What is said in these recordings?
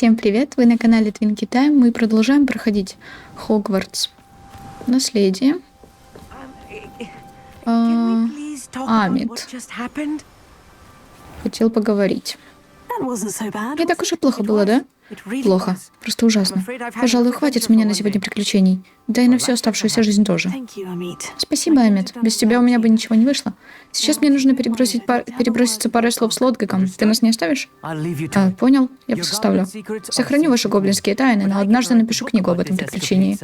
Всем привет! Вы на канале Twinkie Time. Мы продолжаем проходить Хогвартс. Наследие. Амит. Хотел поговорить. Не так уж и плохо было, да? Плохо. Просто ужасно. Пожалуй, хватит с меня на сегодня приключений. Да и на всю оставшуюся жизнь тоже. Спасибо, Амит. Без тебя у меня бы ничего не вышло. Сейчас мне нужно переброситься парой слов с Лодгаком. Ты нас не оставишь? Понял. Я составлю. Сохраню ваши гоблинские тайны, но однажды напишу книгу об этом приключении.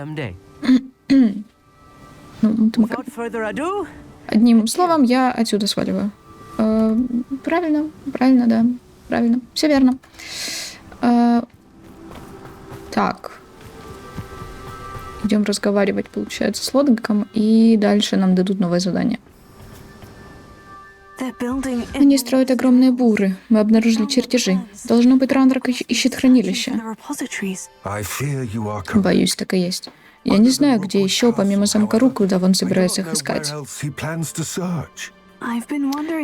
Одним словом, я отсюда сваливаю. Правильно, да. Правильно. Все верно. Так. Идем разговаривать, получается, с Лодгаком, и дальше нам дадут новое задание. Они строят огромные буры. Мы обнаружили чертежи. Должно быть, Ранрак ищет хранилище. Боюсь, так и есть. Я не знаю, где еще, помимо замка Руквуда, он собирается их искать.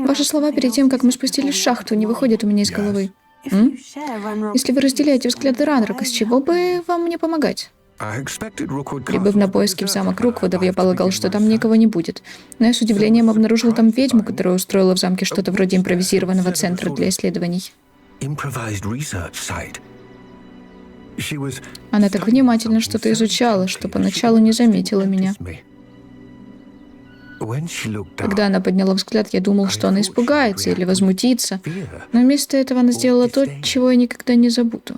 Ваши слова перед тем, как мы спустились в шахту, не выходят у меня из головы. Если вы разделяете взгляды Ранрака, с чего бы вам мне помогать? Прибыв на поиски в замок Руквудов, я полагал, что там никого не будет. Но я с удивлением обнаружил там ведьму, которая устроила в замке что-то вроде импровизированного центра для исследований. Она так внимательно что-то изучала, что поначалу не заметила меня. Когда она подняла взгляд, я думал, что она испугается или возмутится, но вместо этого она сделала то, чего я никогда не забуду.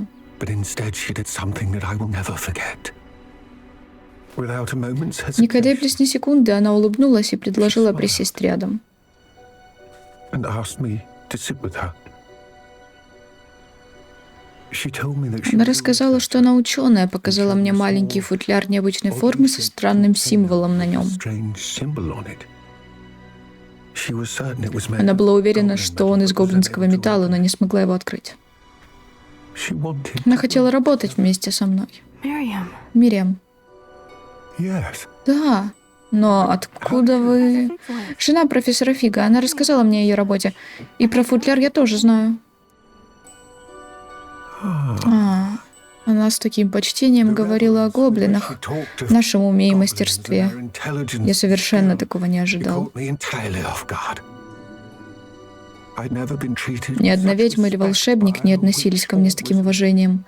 Не колеблясь ни секунды, она улыбнулась и предложила присесть рядом. Она рассказала, что она ученая, показала мне маленький футляр необычной формы со странным символом на нем. Она была уверена, что он из гоблинского металла, но не смогла его открыть. Она хотела работать вместе со мной. Мириам. Да. Но откуда вы... Жена профессора Фига, она рассказала мне о ее работе. И про футляр я тоже знаю. Она с таким почтением говорила о гоблинах, нашем уме и мастерстве. Я совершенно такого не ожидал. Ни одна ведьма или волшебник не относились ко мне с таким уважением.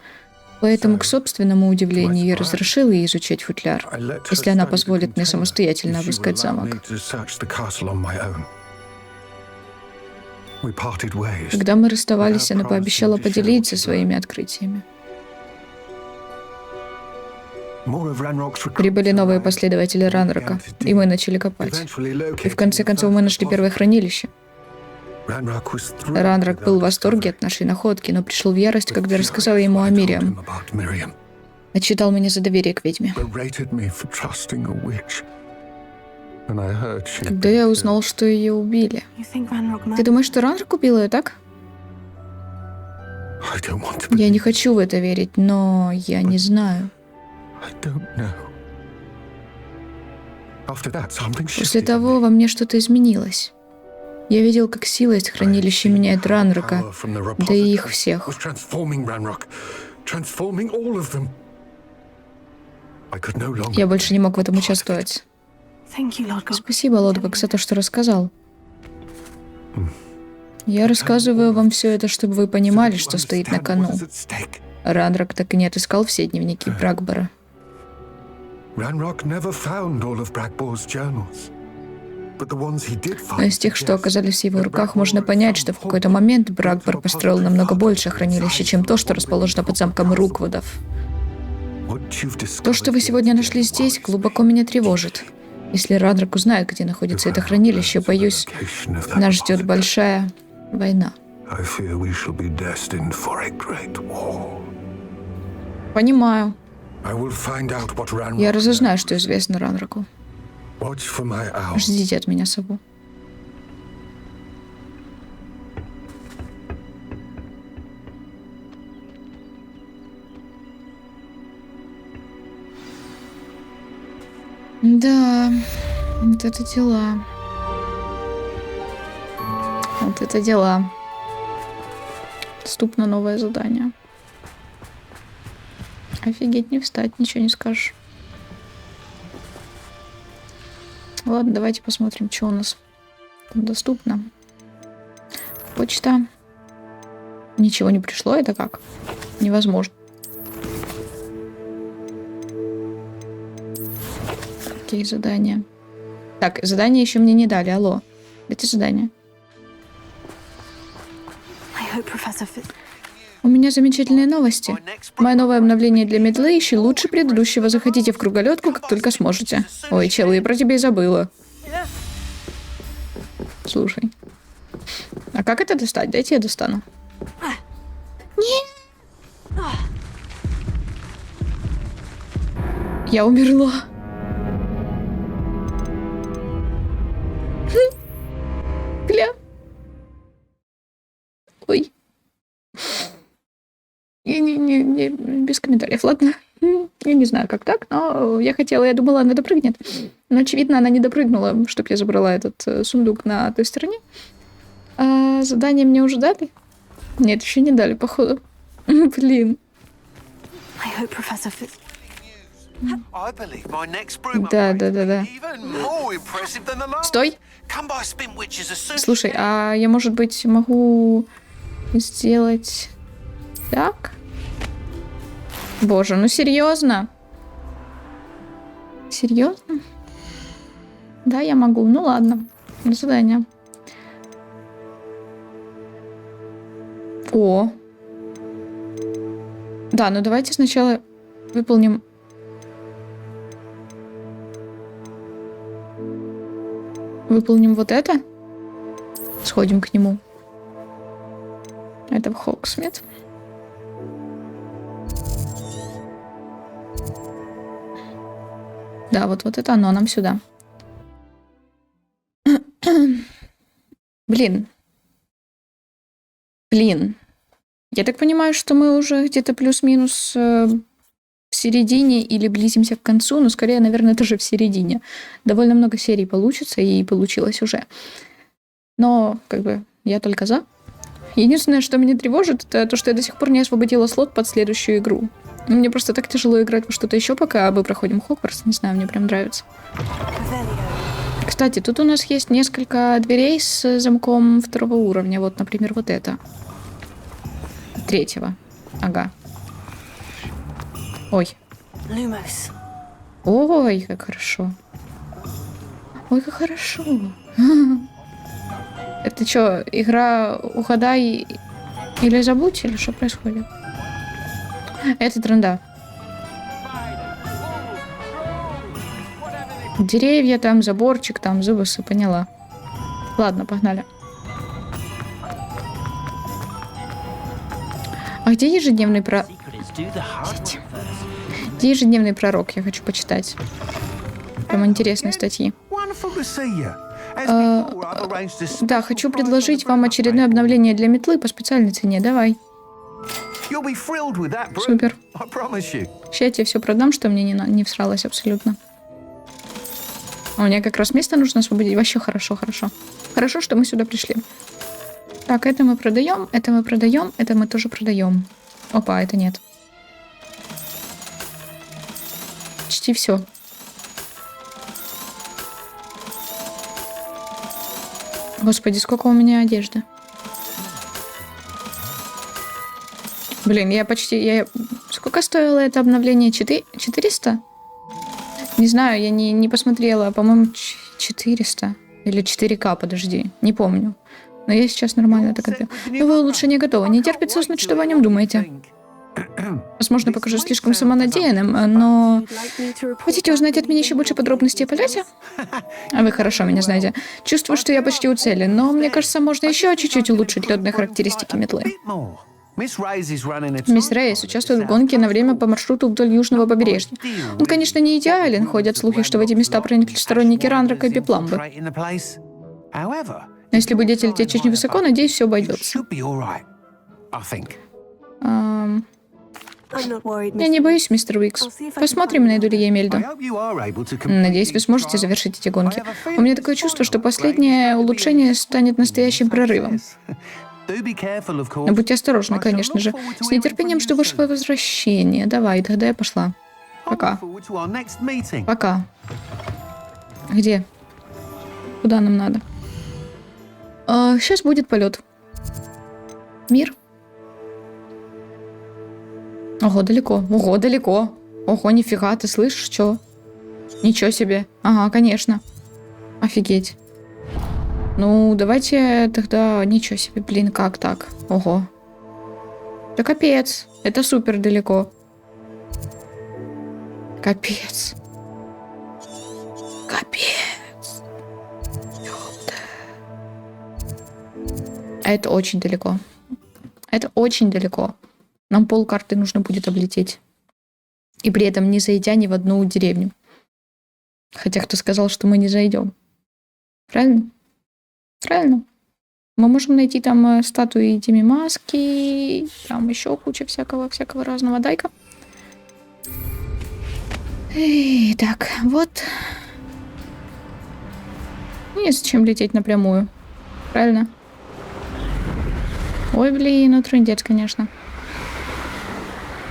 Поэтому, к собственному удивлению, я разрешила ей изучать футляр, если она позволит мне самостоятельно обыскать замок. Когда мы расставались, она пообещала поделиться своими открытиями. Прибыли новые последователи Ранрака, и мы начали копать. И в конце концов мы нашли первое хранилище. Ранрак был в восторге от нашей находки, но пришел в ярость, когда рассказал ему о Мириам. Отчитал меня за доверие к ведьме. Когда я узнал, что ее убили. Ты думаешь, что Ранрак убил ее, так? Я не хочу в это верить, но я не знаю. После того во мне что-то изменилось. Я видел, как сила из хранилища меняет Ранрака, да и их всех. Я больше не мог в этом участвовать. Спасибо, Лодгак, за то, что рассказал. Я рассказываю вам все это, чтобы вы понимали, что стоит на кону. Ранрак так и не отыскал все дневники Бракбора. Но из тех, что оказались в его руках, можно понять, что в какой-то момент Бракбор построил намного больше хранилище, чем то, что расположено под замком Руквудов. То, что вы сегодня нашли здесь, глубоко меня тревожит. Если Ранрак узнает, где находится это хранилище, боюсь, нас ждет большая война. Понимаю. Я разузнаю, что известно Ранраку. Ждите от меня сову. Да, вот это дела. Вот это дела. Доступно новое задание. Офигеть, не встать, ничего не скажешь. Ладно, давайте посмотрим, что у нас там доступно. Почта. Ничего не пришло, это как? Невозможно. Какие задания? Так, задания еще мне не дали, алло. Дайте задание. У меня замечательные новости. Мое новое обновление для метлы еще лучше предыдущего. Заходите в круголетку, как только сможете. Ой, чел, я про тебя и забыла. Слушай. А как это достать? Дайте я достану. Нет. Я умерла. Бля. Ой. Не, без комментариев, ладно? Я не знаю, как так, но я думала, она допрыгнет. Но, очевидно, она не допрыгнула, чтобы я забрала этот сундук на той стороне. А задание мне уже дали? Нет, еще не дали, походу. Блин. Да. Стой! Слушай, а я, может быть, могу сделать так? Боже, ну серьезно? Серьезно? Да, я могу. Ну ладно. До свидания. О. Да, ну давайте сначала выполним... Выполним вот это. Сходим к нему. Это в Хоксмит. Да, вот это оно, нам сюда. Блин. Я так понимаю, что мы уже где-то плюс-минус в середине или близимся к концу, но скорее, наверное, тоже в середине. Довольно много серий получится, и получилось уже. Но, как бы, я только за. Единственное, что меня тревожит, это то, что я до сих пор не освободила слот под следующую игру. Мне просто так тяжело играть во что-то еще, пока мы проходим Хогвартс. Не знаю, мне прям нравится. Кстати, тут у нас есть несколько дверей с замком 2-го уровня. Вот, например, вот это. 3-го. Ага. Ой. Ой, как хорошо. Ой, как хорошо. Это что, игра угадай или забудь, или что происходит? Это тренда. Деревья там, заборчик там, зубасы, поняла. Ладно, погнали. А где ежедневный Где ежедневный пророк? Я хочу почитать. Прям интересные статьи. Да, хочу предложить вам очередное обновление для метлы по специальной цене. Давай. Супер. Сейчас я тебе все продам, что мне не всралось абсолютно. А у меня как раз место нужно освободить. Вообще хорошо. Хорошо, что мы сюда пришли. Так, это мы продаем, это мы тоже продаем. Опа, это нет. Почти все. Господи, сколько у меня одежды. Блин, сколько стоило это обновление? 400? Не знаю, я не посмотрела. По-моему, 400. Или 4К, подожди. Не помню. Но я сейчас нормально так отбил. Новое улучшение готово. Не терпится узнать, что вы о нем думаете. Возможно, покажу слишком самонадеянным, но... Хотите узнать от меня еще больше подробностей о полете? А вы хорошо меня знаете. Чувствую, что я почти у цели, но мне кажется, можно еще чуть-чуть улучшить летные характеристики метлы. Мисс Рейс участвует в гонке на время по маршруту вдоль южного побережья. Он, конечно, не идеален. Ходят слухи, что в эти места проникли сторонники Ранрока и Пепламбы. Но если будете лететь очень высоко, надеюсь, все обойдется. Я не боюсь, мистер Уикс. Посмотрим, найду ли я Эмельду. Надеюсь, вы сможете завершить эти гонки. У меня такое чувство, что последнее улучшение станет настоящим прорывом. Но будьте осторожны, конечно же. С нетерпением жду вашего возвращения. Давай, тогда я пошла. Пока. Пока. Где? Куда нам надо? Сейчас будет полет. Мир. Ого, далеко. Ого, далеко. Ого, нифига, ты слышишь, что? Ничего себе. Ага, конечно. Офигеть. Ну, давайте тогда... Ничего себе, блин, как так? Ого. Да капец. Это супер далеко. Капец. Капец. Ёпта. Это очень далеко. Это очень далеко. Нам полкарты нужно будет облететь. И при этом не зайдя ни в одну деревню. Хотя кто сказал, что мы не зайдем? Правильно? Правильно. Мы можем найти там статуи Дими Маски, там еще куча всякого разного. Дай-ка. Так, вот. Не зачем лететь напрямую. Правильно? Ой, блин, ну трындец, конечно.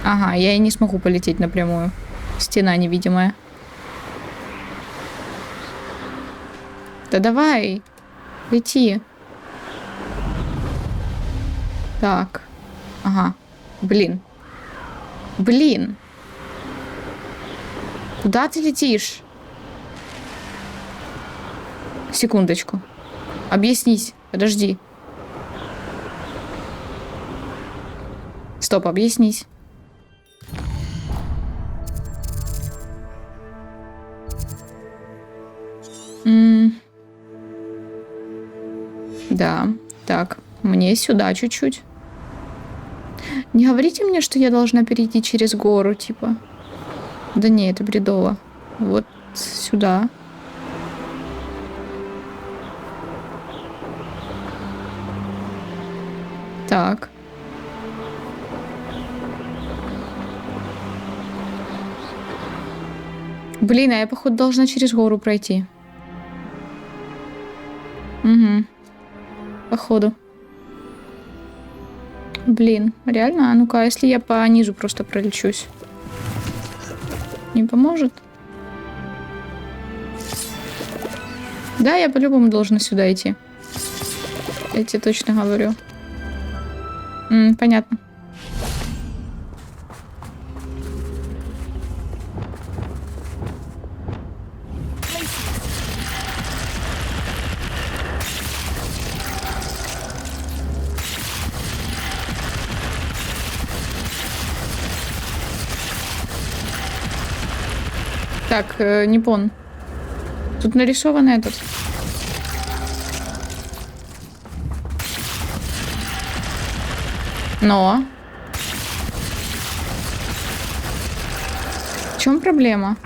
Ага, я и не смогу полететь напрямую. Стена невидимая. Да давай. Лети. Так. Ага. Блин. Блин. Куда ты летишь? Секундочку. Объяснись. Подожди. Стоп, объяснись. Да, так, мне сюда чуть-чуть. Не говорите мне, что я должна перейти через гору, типа. Да не, это бредово. Вот сюда. Так. Блин, а я, походу, должна через гору пройти. Угу. Походу. Блин, реально? А ну-ка, если я по низу просто пролечусь? Не поможет? Да, я по-любому должна сюда идти. Я тебе точно говорю. Понятно. Так, Ниппон. Тут нарисован этот. Но. В чем проблема?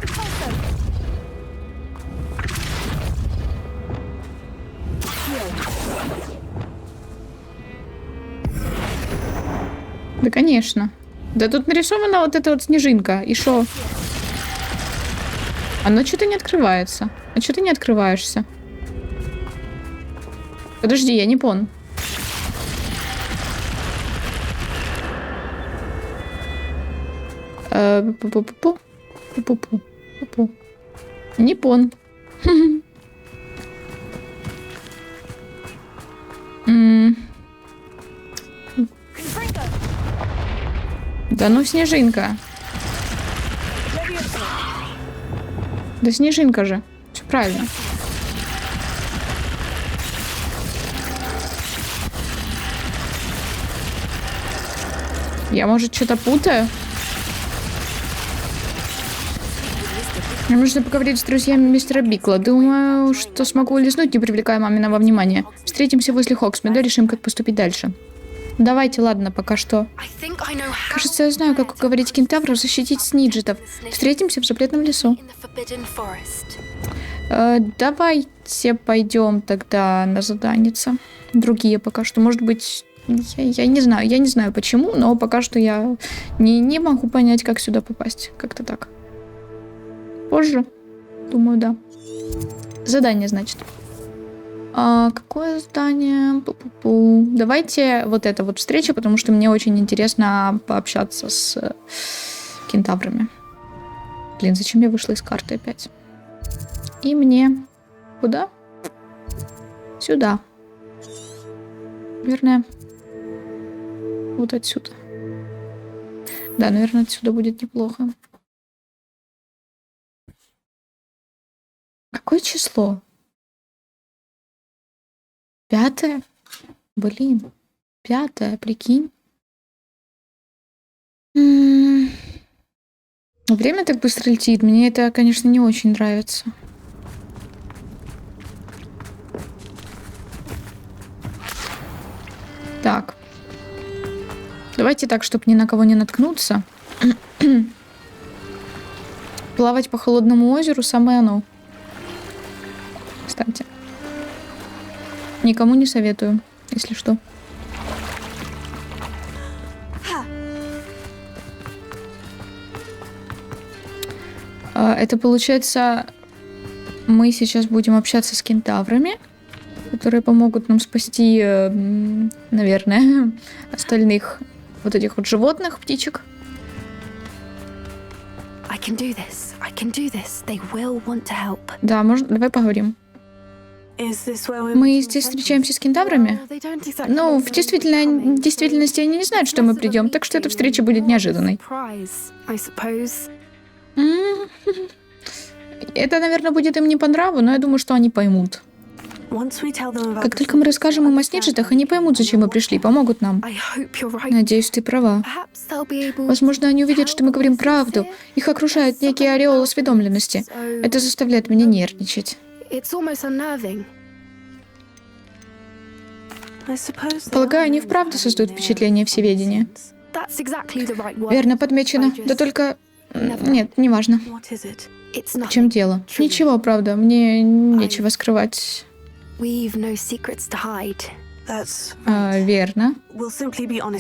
Да, конечно. Да тут нарисована вот эта вот снежинка. И шо? Оно что-то не открывается. А что ты не открываешься? Подожди, я не понял. Не понял. Да ну, снежинка. Да снежинка же. Все правильно. Я, может, что-то путаю? Мне нужно поговорить с друзьями мистера Бикла. Думаю, что смогу улизнуть, не привлекая маминого внимания. Встретимся возле Хоксмида, решим, как поступить дальше. Давайте, ладно, пока что. Кажется, я знаю, как уговорить кентавров защитить сниджетов. Встретимся в запретном лесу. Давайте пойдем тогда на заданица. Другие пока что. Может быть, я не знаю почему, но пока что я не могу понять, как сюда попасть. Как-то так. Позже. Думаю, да. Задание, значит. Какое здание? Пу-пу-пу. Давайте вот это вот встреча, потому что мне очень интересно пообщаться с кентаврами. Блин, зачем я вышла из карты опять? И мне... Куда? Сюда. Наверное, вот отсюда. Да, наверное, отсюда будет неплохо. Какое число? 5? Блин. 5, прикинь. Время так быстро летит. Мне это, конечно, не очень нравится. Так. Давайте так, чтобы ни на кого не наткнуться. Плавать по холодному озеру самое оно. Кстати. Никому не советую, если что. Это получается, мы сейчас будем общаться с кентаврами, которые помогут нам спасти, наверное, остальных вот этих вот животных, птичек. Да, можно, давай поговорим. Мы здесь встречаемся с кентаврами? Ну, в действительности они не знают, что мы придем, так что эта встреча будет неожиданной. Это, наверное, будет им не по нраву, но я думаю, что они поймут. Как только мы расскажем им о снеджитах, они поймут, зачем мы пришли, помогут нам. Надеюсь, ты права. Возможно, они увидят, что мы говорим правду. Их окружает некий ореол осведомленности. Это заставляет меня нервничать. Полагаю, они вправду создают впечатление всеведения. Верно подмечено. Да только... Нет, неважно. В чем дело? Ничего, правда. Мне нечего скрывать. Верно.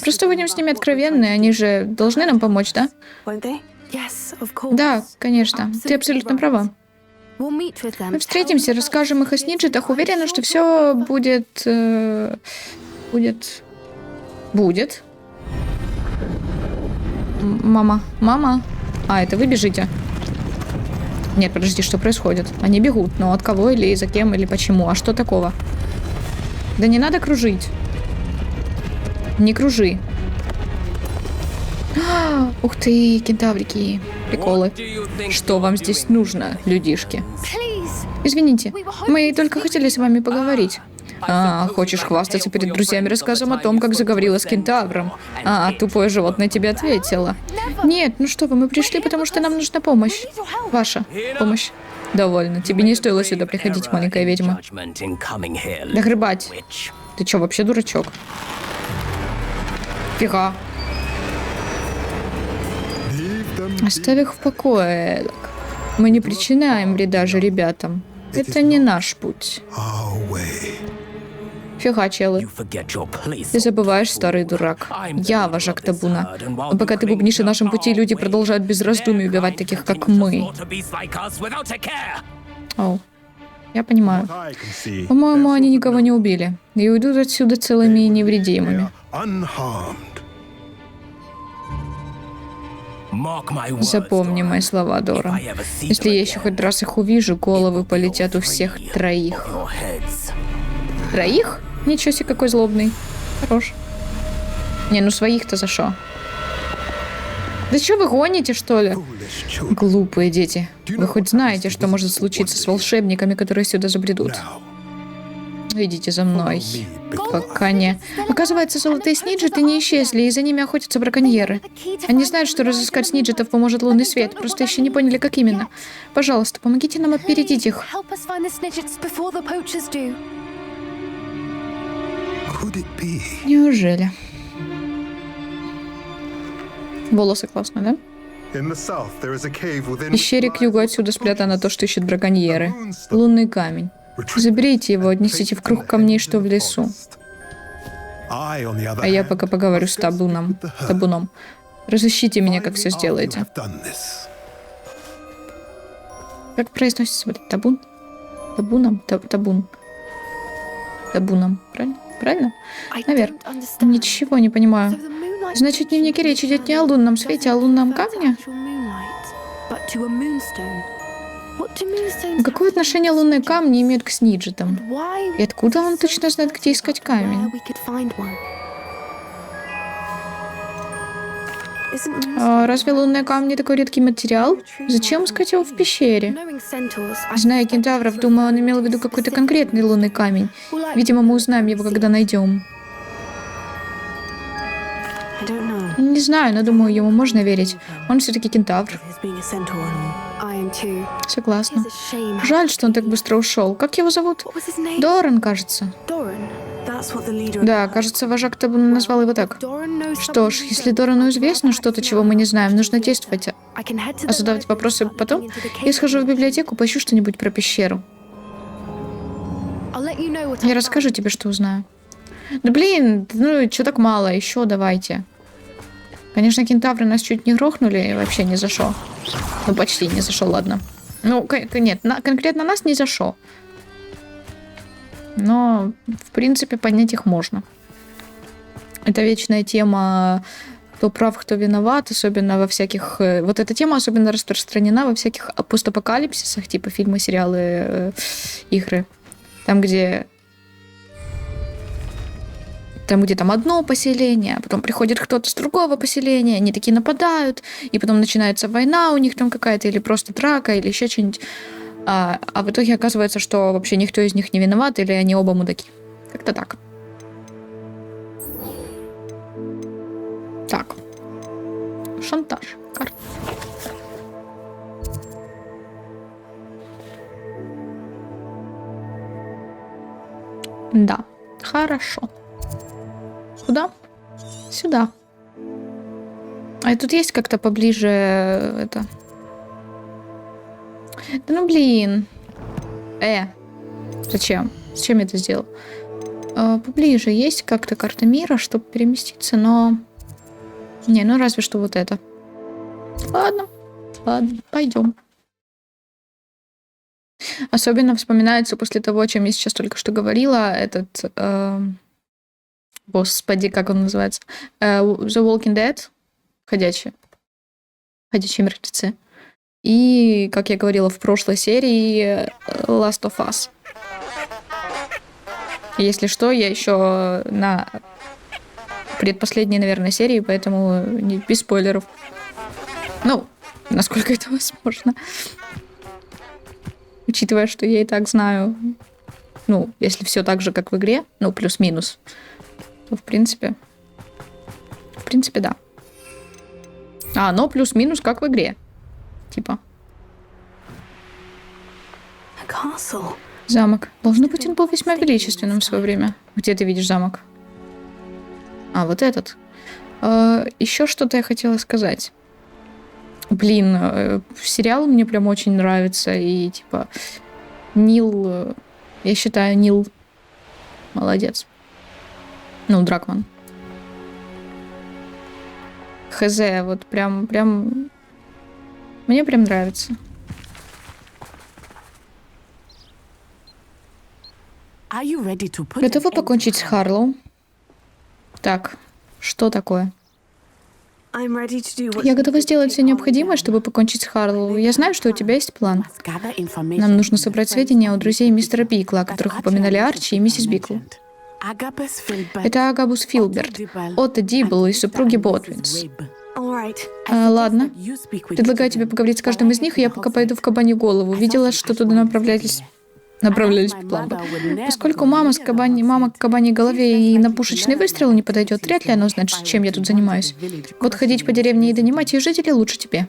Просто будем с ними откровенны. Они же должны нам помочь, да? Да, конечно. Ты абсолютно права. Мы встретимся, расскажем их о снеджитах. Уверена, что все будет... Будет. Мама. А, это вы бежите? Нет, подожди, что происходит? Они бегут, но от кого или за кем, или почему? А что такого? Да не надо кружить. Не кружи. Ух ты, кентаврики. Приколы. Что вам здесь нужно, людишки? Извините, мы только хотели с вами поговорить. Хочешь хвастаться перед друзьями рассказом о том, как заговорила с кентавром? Тупое животное тебе ответило. Нет, ну что вы, мы пришли, потому что нам нужна помощь. Ваша помощь. Довольно. Тебе не стоило сюда приходить, маленькая ведьма. Да грыбать. Ты что, вообще дурачок? Фига. Оставь их в покое, Элок. Мы не причиняем вреда же ребятам. Это не наш путь. Фига, челы. Ты забываешь, старый дурак. Я вожак табуна. Но пока ты бубнишь на нашем пути, люди продолжают без раздумий убивать таких, как мы. Я понимаю. По-моему, они никого не убили. И уйдут отсюда целыми и невредимыми. Запомни мои слова, Дора. Если я еще хоть раз их увижу, головы полетят у всех троих. Троих? Ничего себе, какой злобный. Хорош. Не, ну своих-то за что? Да что вы гоните, что ли? Глупые дети. Вы хоть знаете, что может случиться с волшебниками, которые сюда забредут? Идите за мной. Пока не... Оказывается, золотые снеджиты не исчезли, и за ними охотятся браконьеры. Они знают, что разыскать снеджитов поможет лунный свет, просто еще не поняли, как именно. Пожалуйста, помогите нам опередить их. Неужели? Волосы классно, да? В пещере к югу отсюда спрятано то, что ищут браконьеры. Лунный камень. Заберите его, отнесите в круг камней, что в лесу. А я пока поговорю с табуном. Разыщите меня, как все сделаете. Как произносится, блин, табун? Табун. Табуном. Правильно? Правильно? Наверное. Ничего не понимаю. Значит, в дневнике речь идет не о лунном свете, а о лунном камне? Какое отношение лунные камни имеют к сниджетам? И откуда он точно знает, где искать камень? А разве лунные камни такой редкий материал? Зачем искать его в пещере? Зная кентавров, думаю, он имел в виду какой-то конкретный лунный камень. Видимо, мы узнаем его, когда найдем. Не знаю, но думаю, ему можно верить. Он все-таки кентавр. Согласна. Жаль, что он так быстро ушел. Как его зовут? Доран, кажется. Да, кажется, вожак Табуна назвал его так. Что ж, если Дорану известно что-то, чего мы не знаем, нужно действовать. А задавать вопросы потом? Я схожу в библиотеку, поищу что-нибудь про пещеру. Я расскажу тебе, что узнаю. Да блин, ну что так мало? Еще давайте. Конечно, кентавры нас чуть не грохнули, и вообще не зашел. Ну, почти не зашел, ладно. Ну, нет, конкретно нас не зашел. Но, в принципе, понять их можно. Это вечная тема, кто прав, кто виноват, особенно во всяких... Вот эта тема особенно распространена во всяких постапокалипсисах, типа фильмы, сериалы, игры. Там, где там одно поселение, а потом приходит кто-то с другого поселения, они такие нападают, и потом начинается война у них там какая-то, или просто драка, или еще что-нибудь. А в итоге оказывается, что вообще никто из них не виноват, или они оба мудаки. Как-то так. Так. Шантаж. Карта. Да. Хорошо. Куда? Сюда. А тут есть как-то поближе это... Да ну блин. Зачем? Зачем я это сделал? Поближе есть как-то карта мира, чтобы переместиться, но... Не, ну разве что вот это. Ладно, пойдем. Особенно вспоминается после того, о чем я сейчас только что говорила, этот... Господи, как он называется? The Walking Dead. Ходячие мертвецы. И, как я говорила в прошлой серии, Last of Us. Если что, я еще на предпоследней, наверное, серии, поэтому без спойлеров. Ну, насколько это возможно. Учитывая, что я и так знаю, ну, если все так же, как в игре, ну, плюс-минус, то в принципе, да. Но плюс-минус, как в игре. Типа. Замок. Должно быть, он был весьма величественным в свое время. Где ты видишь замок? Вот этот. Еще что-то я хотела сказать. Блин, сериал мне прям очень нравится. И типа Нил... Я считаю, Нил молодец. Ну, Дракман. Хз, вот прям... Мне прям нравится. Готова покончить с Харлоу? Так, что такое? Я готова сделать все необходимое, чтобы покончить с Харлоу. Я знаю, что у тебя есть план. Нам нужно собрать сведения у друзей мистера Бикла, о которых упоминали Арчи и миссис Бикл. Это Агабус Филберт, Отто Дибл и супруги Ботвинс. Ладно. Предлагаю тебе поговорить с каждым из них, и я пока пойду в Кабанью голову. Видела, что туда направлялись по плану. Поскольку мама к Кабаньей голове и на пушечный выстрел не подойдет, вряд ли она узнает, чем я тут занимаюсь. Вот ходить по деревне и донимать ее жителей лучше тебе.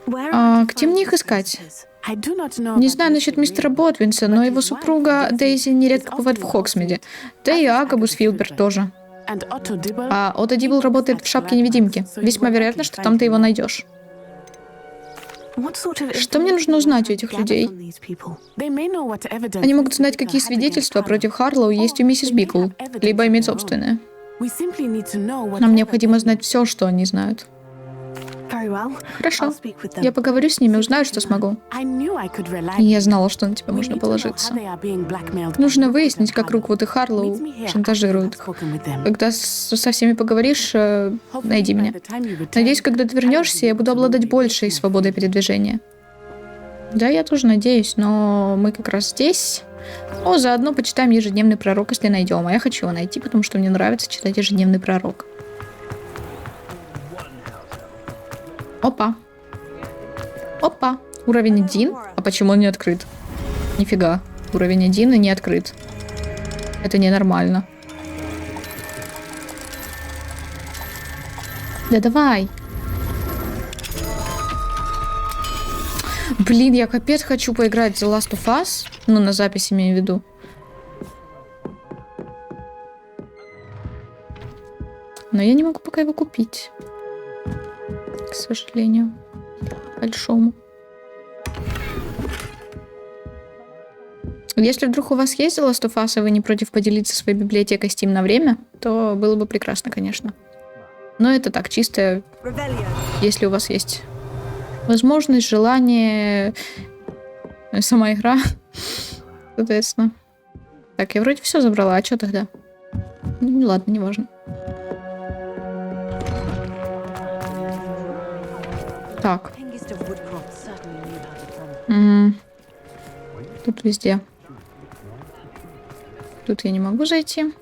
Где мне их искать? Не знаю насчет мистера Ботвинса, но его супруга Дейзи нередко бывает в Хоксмиде. Да и Агабус Филберт тоже. А Отто Дибл работает в шапке-невидимки. Весьма вероятно, что там ты его найдешь. Что мне нужно узнать у этих людей? Они могут знать, какие свидетельства против Харлоу есть у миссис Бикл, либо иметь собственное. Нам необходимо знать все, что они знают. Хорошо. Я поговорю с ними, узнаю, что смогу. Я знала, что на тебя можно положиться. Нужно выяснить, как Руквуд и Харлоу шантажируют их. Когда со всеми поговоришь, найди меня. Надеюсь, когда ты вернешься, я буду обладать большей свободой передвижения. Да, я тоже надеюсь, но мы как раз здесь. Заодно почитаем «Ежедневный пророк», если найдем. А я хочу его найти, потому что мне нравится читать «Ежедневный пророк». Опа. Опа. Уровень 1. А почему он не открыт? Нифига. Уровень 1 и не открыт. Это ненормально. Да давай. Блин, я капец хочу поиграть в The Last of Us. Ну, на запись имею в виду. Но я не могу пока его купить. К сожалению. Большому. Если вдруг у вас есть The Last of Us, и вы не против поделиться своей библиотекой Steam на время, то было бы прекрасно, конечно. Но это так, чисто, если у вас есть возможность, желание, сама игра, соответственно. Так, я вроде все забрала, а что тогда? Ну, ладно, неважно. Так. Тут везде. Тут я не могу зайти.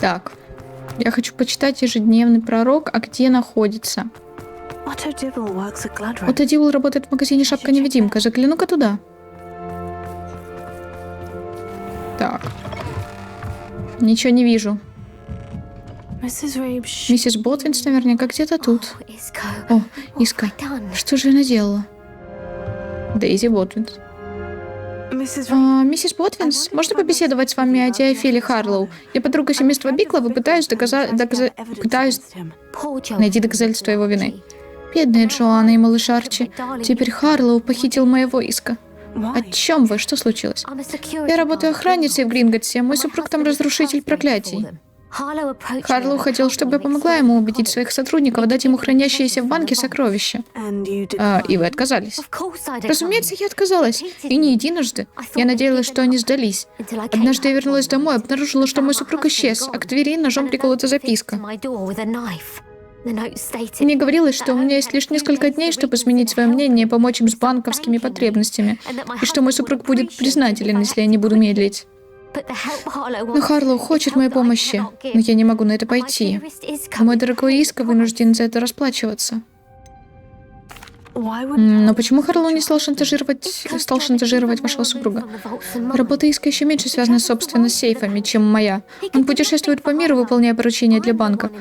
Так. Я хочу почитать «Ежедневный пророк», а где находится? Отто Дибл работает в магазине «Шапка-невидимка». Загляну-ка туда. Так. Ничего не вижу. Миссис Ботвинс наверняка где-то тут. О, Иска. Что же я наделала? Дейзи Ботвинс. Миссис Ботвинс, можно побеседовать с вами о Теофиле Харлоу? Я подруга семейства Биклов и пытаюсь найти доказательства его вины. Бедная Джоанна и малыш Арчи. Теперь Харлоу похитил моего Иска. О чем вы? Что случилось? Я работаю охранницей в Гринготсе. Мой супруг там разрушитель проклятий. Харлоу хотел, чтобы я помогла ему убедить своих сотрудников дать ему хранящиеся в банке сокровища. И вы отказались. Разумеется, я отказалась. И не единожды. Я надеялась, что они сдались. Однажды я вернулась домой, обнаружила, что мой супруг исчез, а к двери ножом приколота записка. Мне говорилось, что у меня есть лишь несколько дней, чтобы изменить свое мнение и помочь им с банковскими потребностями, и что мой супруг будет признателен, если я не буду медлить. Но Харлоу хочет моей помощи, но я не могу на это пойти. Мой дорогой Иска вынужден за это расплачиваться. Но почему Харлоу не стал шантажировать вашего супруга? Работа Иска еще меньше связана, собственно, с сейфами, чем моя. Он путешествует по миру, выполняя поручения для банка.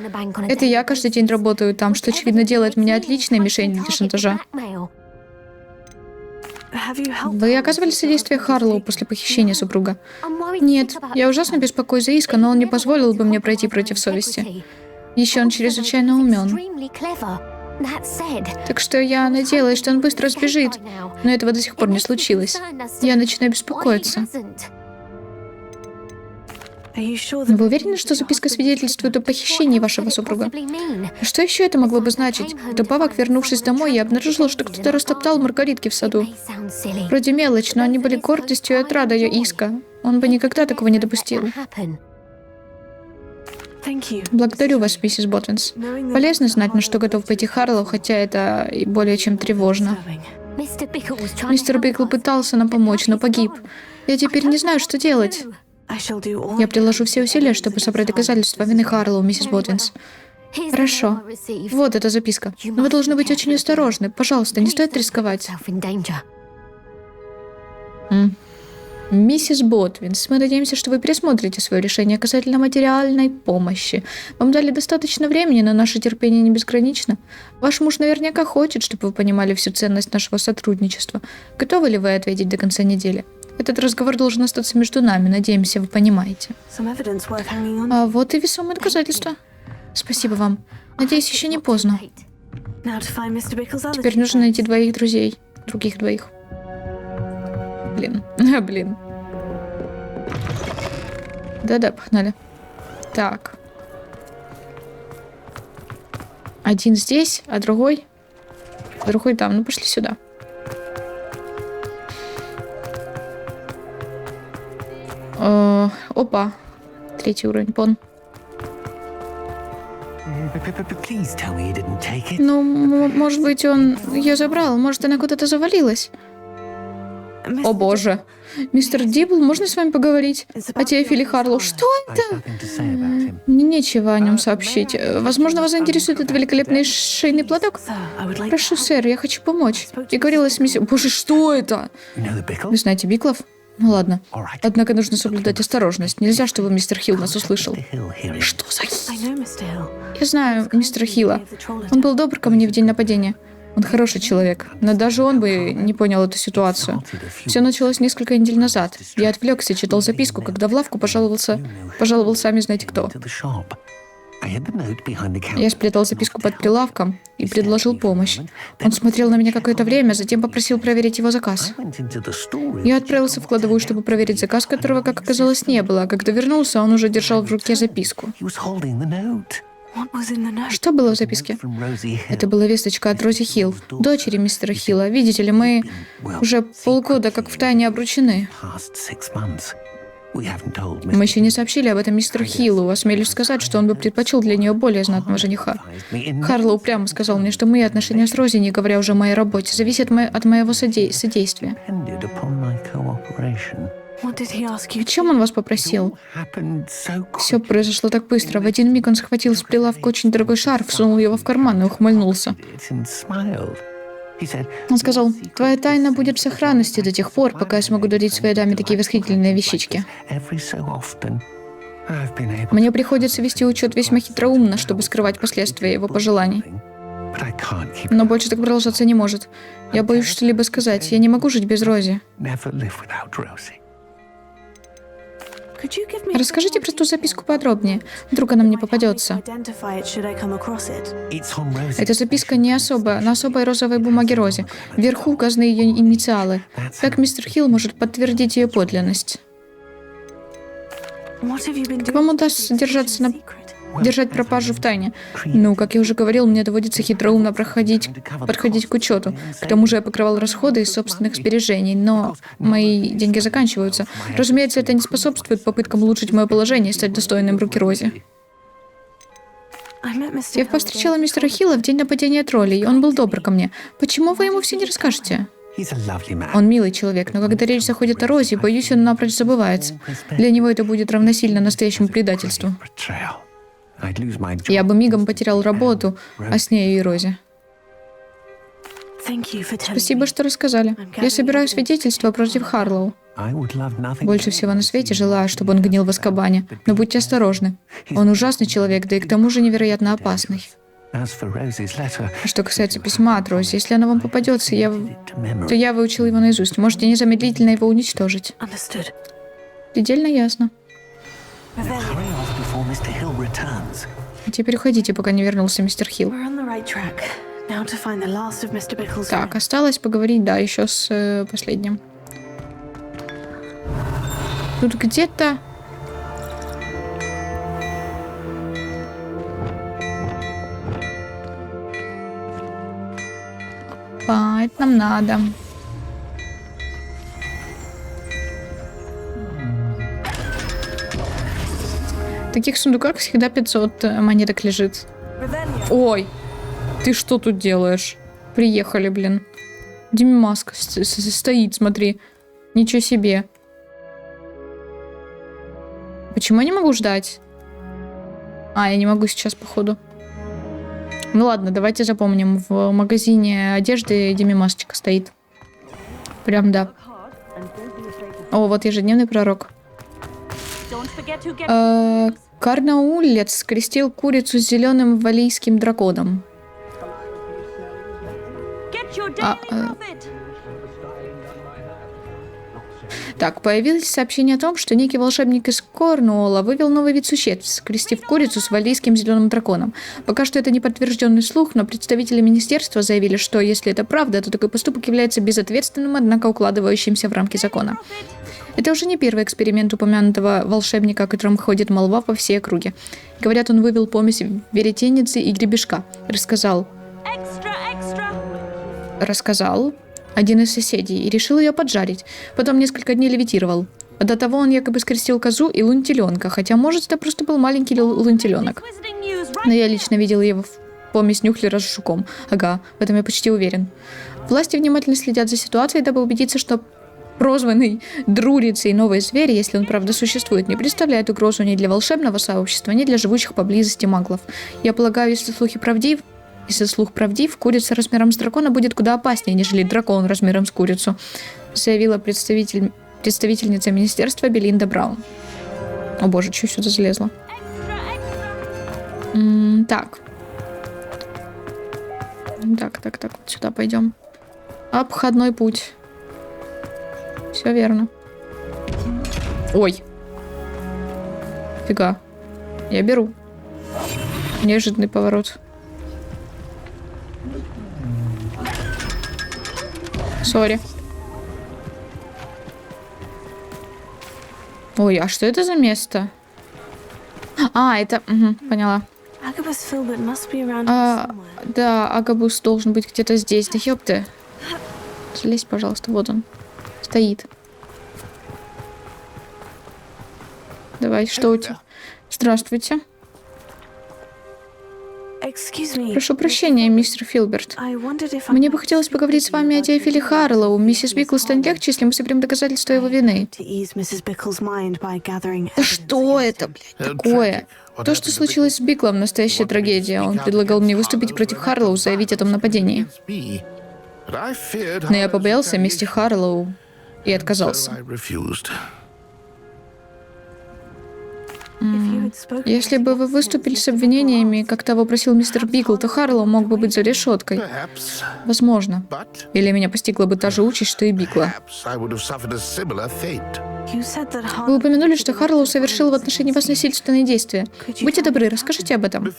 Это я каждый день работаю там, что, очевидно, делает меня отличной мишенью для шантажа. Вы оказывали содействие Харлоу после похищения супруга? Нет, я ужасно беспокоюсь за Иска, но он не позволил бы мне пройти против совести. Еще он чрезвычайно умен. Так что я надеялась, что он быстро сбежит, но этого до сих пор не случилось. Я начинаю беспокоиться. Вы уверены, что записка свидетельствует о похищении вашего супруга? Что еще это могло бы значить? Вдобавок, вернувшись домой, я обнаружила, что кто-то растоптал маргаритки в саду. Вроде мелочь, но они были гордостью и отрадой Иска. Он бы никогда такого не допустил. Благодарю вас, миссис Ботвинс. Полезно знать, на что готов пойти Харлоу, хотя это и более чем тревожно. Мистер Бикл пытался нам помочь, но погиб. Я теперь не знаю, что делать. Я приложу все усилия, чтобы собрать доказательства вины Харлоу, миссис Ботвинс. Хорошо. Вот эта записка. Но вы должны быть очень осторожны. Пожалуйста, не стоит рисковать. Миссис Ботвинс, мы надеемся, что вы пересмотрите свое решение касательно материальной помощи. Вам дали достаточно времени, но наше терпение не безгранично. Ваш муж наверняка хочет, чтобы вы понимали всю ценность нашего сотрудничества. Готовы ли вы ответить до конца недели? Этот разговор должен остаться между нами. Надеемся, вы понимаете. А вот и весомые доказательства. Спасибо вам. Надеюсь, еще не поздно. Теперь нужно найти двоих друзей. Других двоих. Блин. Да-да, погнали. Так. Один здесь, а другой там. Ну, пошли сюда. Опа. 3-й уровень, пон. Ну, может быть, он ее забрал. Может, она куда-то завалилась. О, боже. Мистер Дибл, можно с вами поговорить? О Теофиле Харлоу. Что это? Мне нечего о нем сообщить. Возможно, вас заинтересует этот великолепный шейный платок? Прошу, сэр, я хочу помочь. Я говорила с миссис... Боже, что это? Вы знаете Биклов? Ну ладно. Однако нужно соблюдать осторожность. Нельзя, чтобы мистер Хилл нас услышал. Что за Хилл? Я знаю мистера Хилла. Он был добр ко мне в день нападения. Он хороший человек, но даже он бы не понял эту ситуацию. Все началось несколько недель назад. Я отвлекся, читал записку, когда в лавку пожаловал сами знаете кто. Я спрятал записку под прилавком и предложил помощь. Он смотрел на меня какое-то время, затем попросил проверить его заказ. Я отправился в кладовую, чтобы проверить заказ, которого, как оказалось, не было. А когда вернулся, он уже держал в руке записку. Что было в записке? Это была весточка от Рози Хилл, дочери мистера Хилла. Видите ли, мы уже полгода как втайне обручены. Мы еще не сообщили об этом мистеру Хиллу. Осмелюсь сказать, что он бы предпочел для нее более знатного жениха. Харлоу прямо сказал мне, что мои отношения с Рози, не говоря уже о моей работе, зависят от моего содействия. О чем он вас попросил? Все произошло так быстро. В один миг он схватил с прилавка очень дорогой шарф, сунул его в карман и ухмыльнулся. Он сказал: «Твоя тайна будет в сохранности до тех пор, пока я смогу дарить своей даме такие восхитительные вещички». Мне приходится вести учет весьма хитроумно, чтобы скрывать последствия его пожеланий. Но больше так продолжаться не может. Я боюсь что-либо сказать. Я не могу жить без Рози. Расскажите про ту записку подробнее. Вдруг она мне попадется. Эта записка на особой розовой бумаге Рози. Вверху указаны ее инициалы. Как мистер Хилл может подтвердить ее подлинность? Как вам удастся держать пропажу в тайне? Ну, как я уже говорил, мне доводится хитроумно подходить к учету. К тому же я покрывал расходы из собственных сбережений, но мои деньги заканчиваются. Разумеется, это не способствует попыткам улучшить мое положение и стать достойным руки Рози. Я повстречала мистера Хилла в день нападения троллей. Он был добр ко мне. Почему вы ему все не расскажете? Он милый человек, но когда речь заходит о Рози, боюсь, он напрочь забывается. Для него это будет равносильно настоящему предательству. Я бы мигом потерял работу, а с ней и Рози. Спасибо, что рассказали. Я собираю свидетельства против Харлоу. Больше всего на свете желаю, чтобы он гнил в Азкабане. Но будьте осторожны. Он ужасный человек, да и к тому же невероятно опасный. Что касается письма от Рози, если оно вам попадется, то я выучил его наизусть. Можете незамедлительно его уничтожить. Предельно ясно. Теперь уходите, пока не вернулся мистер Хилл. Так, осталось поговорить, да, еще с последним. Тут где-то... Опа, это нам надо. В таких сундуках всегда 500 монеток лежит. Ой, ты что тут делаешь? Приехали, блин. Деми Маск стоит, смотри. Ничего себе. Почему я не могу ждать? Я не могу сейчас, походу. Ну ладно, давайте запомним. В магазине одежды Деми Масочка стоит. Прям, да. О, вот ежедневный пророк. Карнаулец скрестил курицу с зеленым валийским драконом. Так, появилось сообщение о том, что некий волшебник из Корнуолла вывел новый вид существ, скрестив курицу с валийским зеленым драконом. Пока что это не подтвержденный слух, но представители министерства заявили, что если это правда, то такой поступок является безответственным, однако укладывающимся в рамки закона. Это уже не первый эксперимент упомянутого волшебника, о котором ходит молва по всей округе. Говорят, он вывел помесь веретеницы и гребешка. Рассказал один из соседей и решил ее поджарить. Потом несколько дней левитировал. До того он якобы скрестил козу и лунтеленка, хотя, может, это просто был маленький лунтеленок. Но я лично видел его в помесь Нюхлера с жуком. Ага, в этом я почти уверен. Власти внимательно следят за ситуацией, дабы убедиться, что прозванный Друрицей новый зверь, если он правда существует, не представляет угрозу ни для волшебного сообщества, ни для живущих поблизости маглов. Я полагаю, если слух правдив, курица размером с дракона будет куда опаснее, нежели дракон размером с курицу, заявила представительница министерства Белинда Браун. О боже, что сюда залезла? Так, вот сюда пойдем. Обходной путь. Все верно. Ой. Фига. Я беру. Неожиданный поворот. Сори. Ой, а что это за место? А, это... поняла. Да, Агабус должен быть где-то здесь. Да ёпты. Слезь, пожалуйста, вот он. Стоит. Давай, что у тебя? Здравствуйте. Прошу прощения, мистер Филберт. Мне бы хотелось поговорить с вами о Теофиле Харлоу. Миссис Бикл станет легче, если мы соберем доказательства его вины. Да что это, блядь, такое? То, что случилось с Биклом, настоящая трагедия. Он предлагал мне выступить против Харлоу, заявить о том нападении. Но я побоялся мести Харлоу и отказался. Если бы вы выступили с обвинениями, как того просил мистер Бикл, то Харлоу мог бы быть за решеткой. Возможно. Или меня постигла бы та же участь, что и Бикла. Вы упомянули, что Харлоу совершил в отношении вас насильственные действия. Будьте добры, расскажите об этом.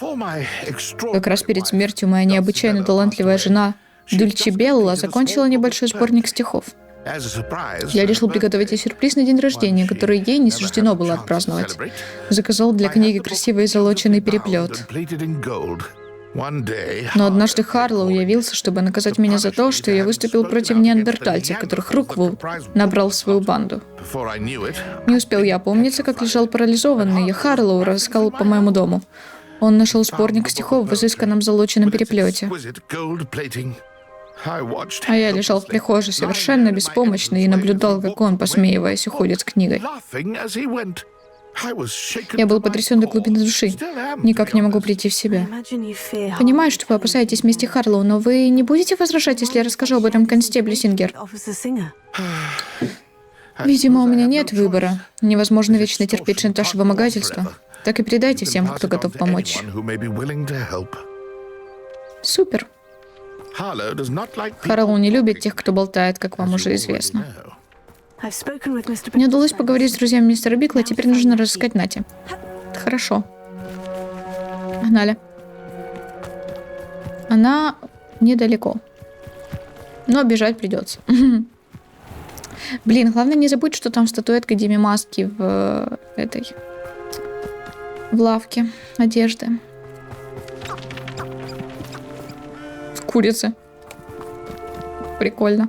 Как раз перед смертью моя необычайно талантливая жена Дульчебелла закончила небольшой сборник стихов. Я решил приготовить ей сюрприз на день рождения, который ей не суждено было отпраздновать. Заказал для книги красивый золоченый переплет. Но однажды Харлоу явился, чтобы наказать меня за то, что я выступил против неандертальцев, которых Руквул набрал в свою банду. Не успел я опомниться, как лежал парализованный, и Харлоу разыскал по моему дому. Он нашел сборник стихов в изысканном золоченом переплете. А я лежал в прихожей совершенно беспомощный и наблюдал, как он, посмеиваясь, уходит с книгой. Я был потрясен до глубины души. Никак не могу прийти в себя. Понимаю, что вы опасаетесь мести Харлоу, но вы не будете возражать, если я расскажу об этом констеблю Сингер? Видимо, у меня нет выбора. Невозможно вечно терпеть шантаж и вымогательство. Так и передайте всем, кто готов помочь. Супер. Харлоу не любит тех, кто болтает, как вам уже известно. Мне удалось поговорить с друзьями мистера Бикла, теперь нужно разыскать Нати. Хорошо. Погнали. Она недалеко. Но бежать придется. Блин, главное не забудь, что там статуэтка Дими Маски в лавке одежды. Курица. Прикольно.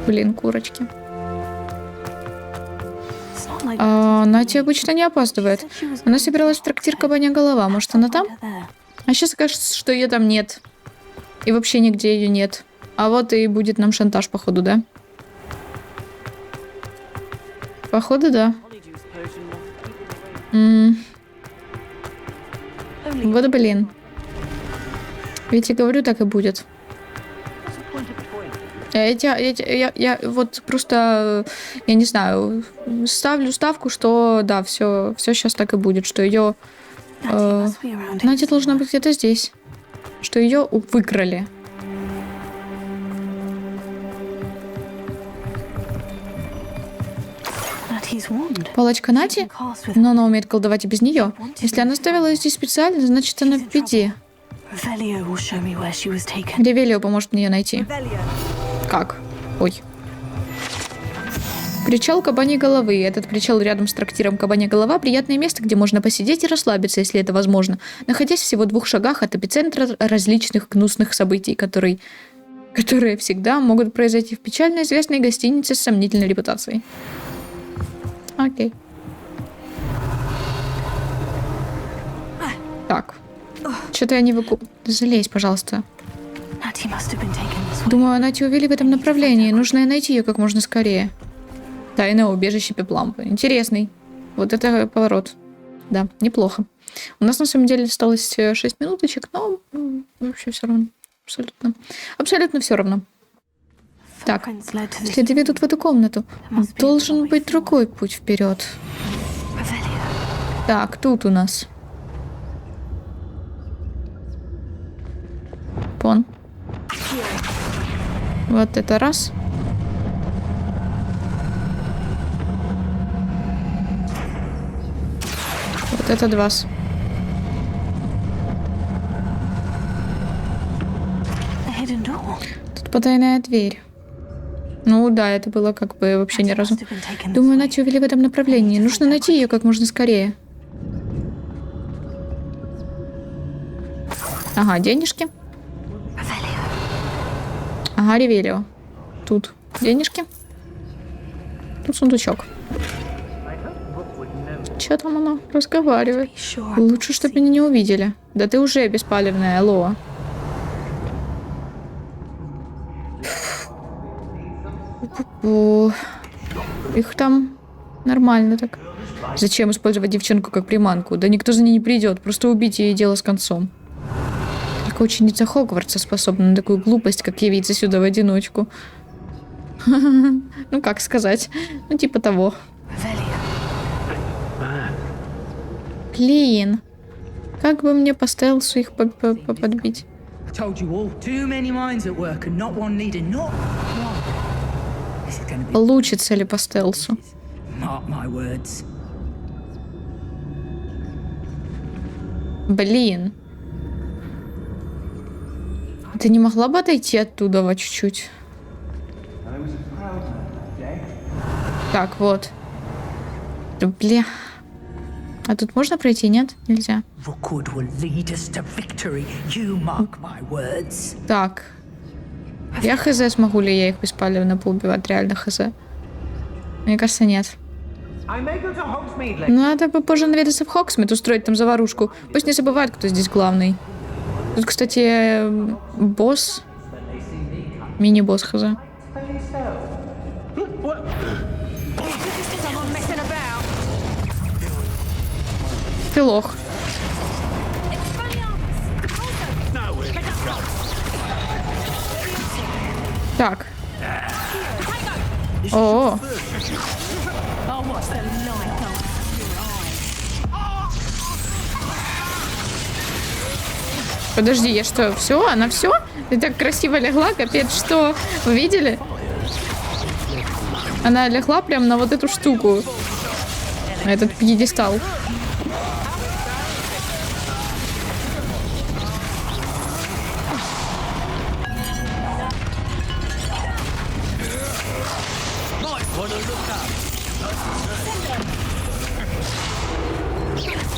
Блин, курочки. Натя обычно не опаздывает. Она собиралась в трактир «Кабанья голова». Может, она там? А сейчас окажется, что ее там нет. И вообще нигде ее нет. А вот и будет нам шантаж, походу, да? Походу, да. Вот блин. Ведь я говорю, так и будет. Я вот просто, я не знаю, ставлю ставку, что да, все сейчас так и будет, что ее... Надя должна быть где-то здесь. Что ее выкрали. Палочка Нати? Но она умеет колдовать и без нее. Если она ставила ее здесь специально, значит она в беде. Ревелио поможет мне ее найти. Как? Ой. Причал Кабаньей головы. Этот причал рядом с трактиром Кабанья голова – приятное место, где можно посидеть и расслабиться, если это возможно, находясь всего в 2 шагах от эпицентра различных гнусных событий, которые всегда могут произойти в печально известной гостинице с сомнительной репутацией. Окей. Так. Что-то я не Залезь, пожалуйста. Думаю, Натью увели в этом направлении. Нужно найти ее как можно скорее. Тайное убежище Пеплампы. Интересный. Вот это поворот. Да, неплохо. У нас на самом деле осталось 6 минуточек, но вообще все равно. Абсолютно все равно. Так, следы ведут в эту комнату. Должен быть другой путь вперед. Так, тут у нас. Пон. Вот это раз. Вот это 2. Тут потайная дверь. Ну да, это было как бы вообще ни разу. Думаю, Натью увели в этом направлении. Нужно найти ее как можно скорее. Ага, денежки. Ага, Ревелио. Тут денежки. Тут сундучок. Че там она разговаривает? Лучше, чтобы меня не увидели. Да ты уже беспалевная, алло. Их там нормально так. Зачем использовать девчонку как приманку? Да никто за ней не придет. Просто убить ее и дело с концом. Только ученица Хогвартса способна на такую глупость, как явиться сюда в одиночку. Ну, как сказать? Ну, типа того. Блин. Как бы мне по стелсу их подбить? Получится ли по стелсу? Блин. Ты не могла бы отойти оттуда чуть-чуть? Так, вот. Да, бля. А тут можно пройти, нет? Нельзя. Так. Я хз, смогу ли я их беспалевно поубивать? Реально хз. Мне кажется, нет. Надо бы позже наведаться в Хогсмит, устроить там заварушку. Пусть не забывают, кто здесь главный. Тут, кстати, босс. Мини-босс хз. Ты лох. Так. О. Подожди, я что, все? Она все? Ты так красиво легла, капец, что? Вы видели? Она легла прям на вот эту штуку. На этот пьедестал.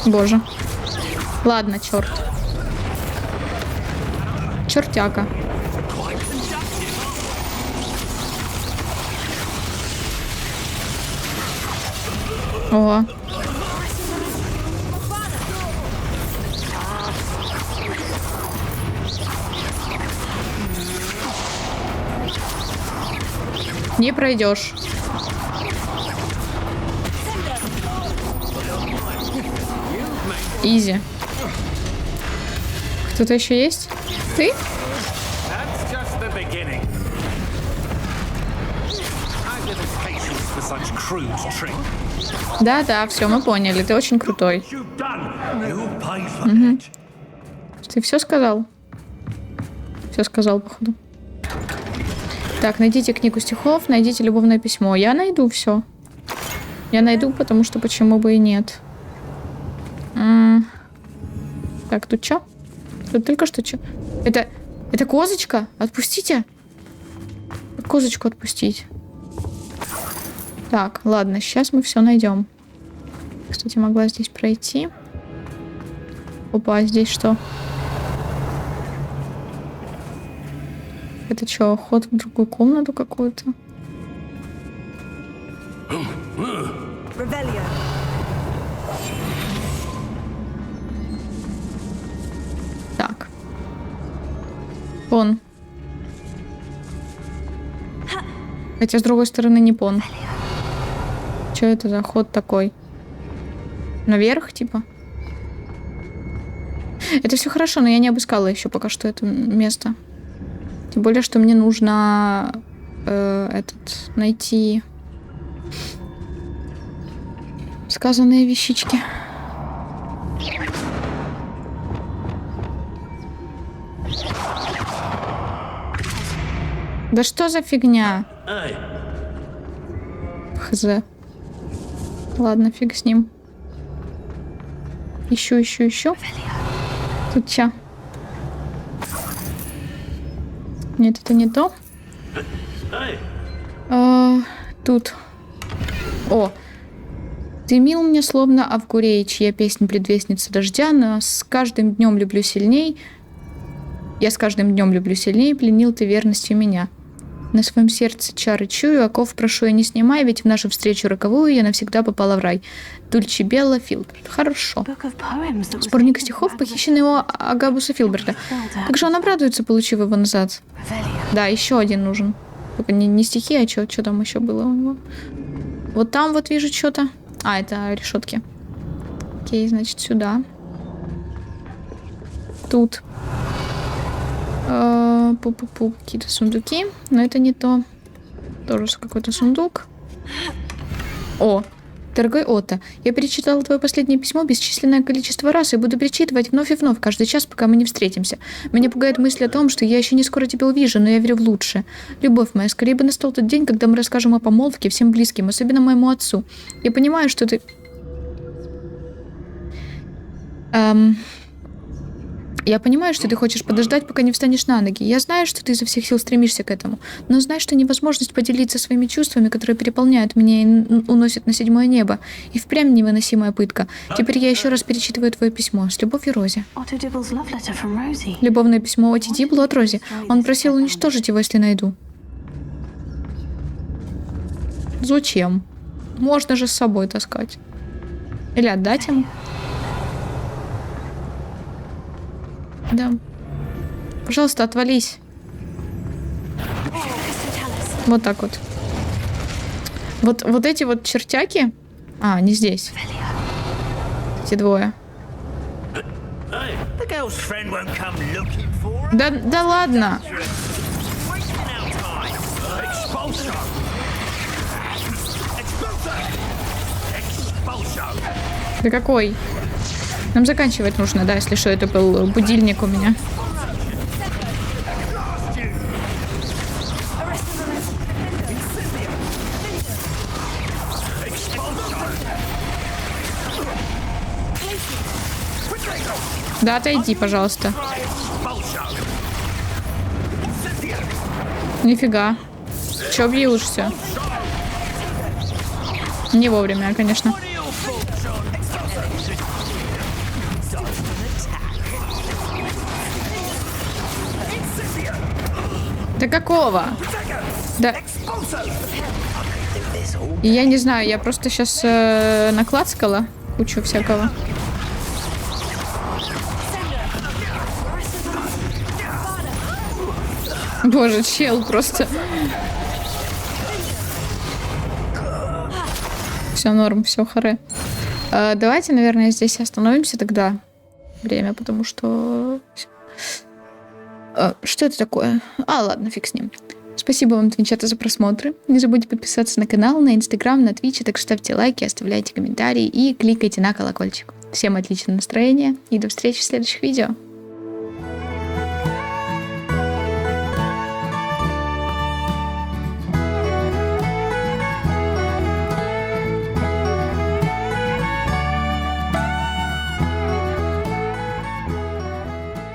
Боже. Ладно, черт. Чертяка. О. Не пройдешь. Изи. Кто-то еще есть? Ты? Да, все, мы поняли. Ты очень крутой. Угу. Ты все сказал? Все сказал, походу. Так, найдите книгу стихов, найдите любовное письмо. Я найду все. Я найду, потому что почему бы и нет. Так, тут что? Тут только что что? Это козочка? Отпустите. Козочку отпустить. Так, ладно, сейчас мы все найдем. Кстати, могла здесь пройти. Опа, а здесь что? Это что, ход в другую комнату какую-то? Так. Пон. Хотя, с другой стороны, не пон. Что это за ход такой? Наверх, типа? Это все хорошо, но я не обыскала еще пока что это место. Тем более, что мне нужно найти сказанные вещички. Да что за фигня? Хз. Ладно, фиг с ним. Ищу. Тут чё? Нет, это не то. Тут. О. Ты мил мне, словно Авгурей, чья песня предвестница дождя, но с каждым днем люблю сильней. Я с каждым днем люблю сильней, пленил ты верностью меня. На своем сердце чары чую, оков прошу я не снимай, ведь в нашу встречу роковую я навсегда попала в рай. Дульче Белла Филберт. Хорошо. Сборник стихов, похищенный у Агабуса Филберта. Как же он обрадуется, получив его назад? Да, еще один нужен. Только не стихи, а что там еще было у него? Вот там вот вижу что-то. А, это решетки. Окей, значит, сюда. Тут. Какие-то сундуки. Но это не то. Тоже какой-то сундук. О, дорогой Отто, я перечитала твое последнее письмо бесчисленное количество раз и буду перечитывать вновь и вновь, каждый час, пока мы не встретимся. Меня пугает мысль о том, что я еще не скоро тебя увижу, но я верю в лучшее. Любовь моя, скорее бы настал тот день, когда мы расскажем о помолвке всем близким, особенно моему отцу. Я понимаю, что ты... Я понимаю, что ты хочешь подождать, пока не встанешь на ноги. Я знаю, что ты изо всех сил стремишься к этому. Но знай, что невозможность поделиться своими чувствами, которые переполняют меня и уносят на седьмое небо, и впрямь невыносимая пытка. Теперь я еще раз перечитываю твое письмо. С любовью, Рози. Любовное письмо Отти Диблу от Рози. Он просил уничтожить его, если найду. Зачем? Можно же с собой таскать. Или отдать ему. Да. Пожалуйста, отвались. Вот так вот. Вот эти вот чертяки. А, не здесь. Эти двое. Да ладно. Да какой? Нам заканчивать нужно, да, если что, это был будильник у меня. Да, отойди, пожалуйста. Нифига. Чё бьешься? Не вовремя, конечно. Да какого? Да. Я не знаю, я просто сейчас наклацкала кучу всякого. Боже, чел просто. Все норм, все харе. Давайте, наверное, здесь остановимся тогда. Время, потому что... Что это такое? А, ладно, фиг с ним. Спасибо вам, твинчата, за просмотры. Не забудьте подписаться на канал, на Инстаграм, на Твич. Так что ставьте лайки, оставляйте комментарии и кликайте на колокольчик. Всем отличного настроения и до встречи в следующих видео.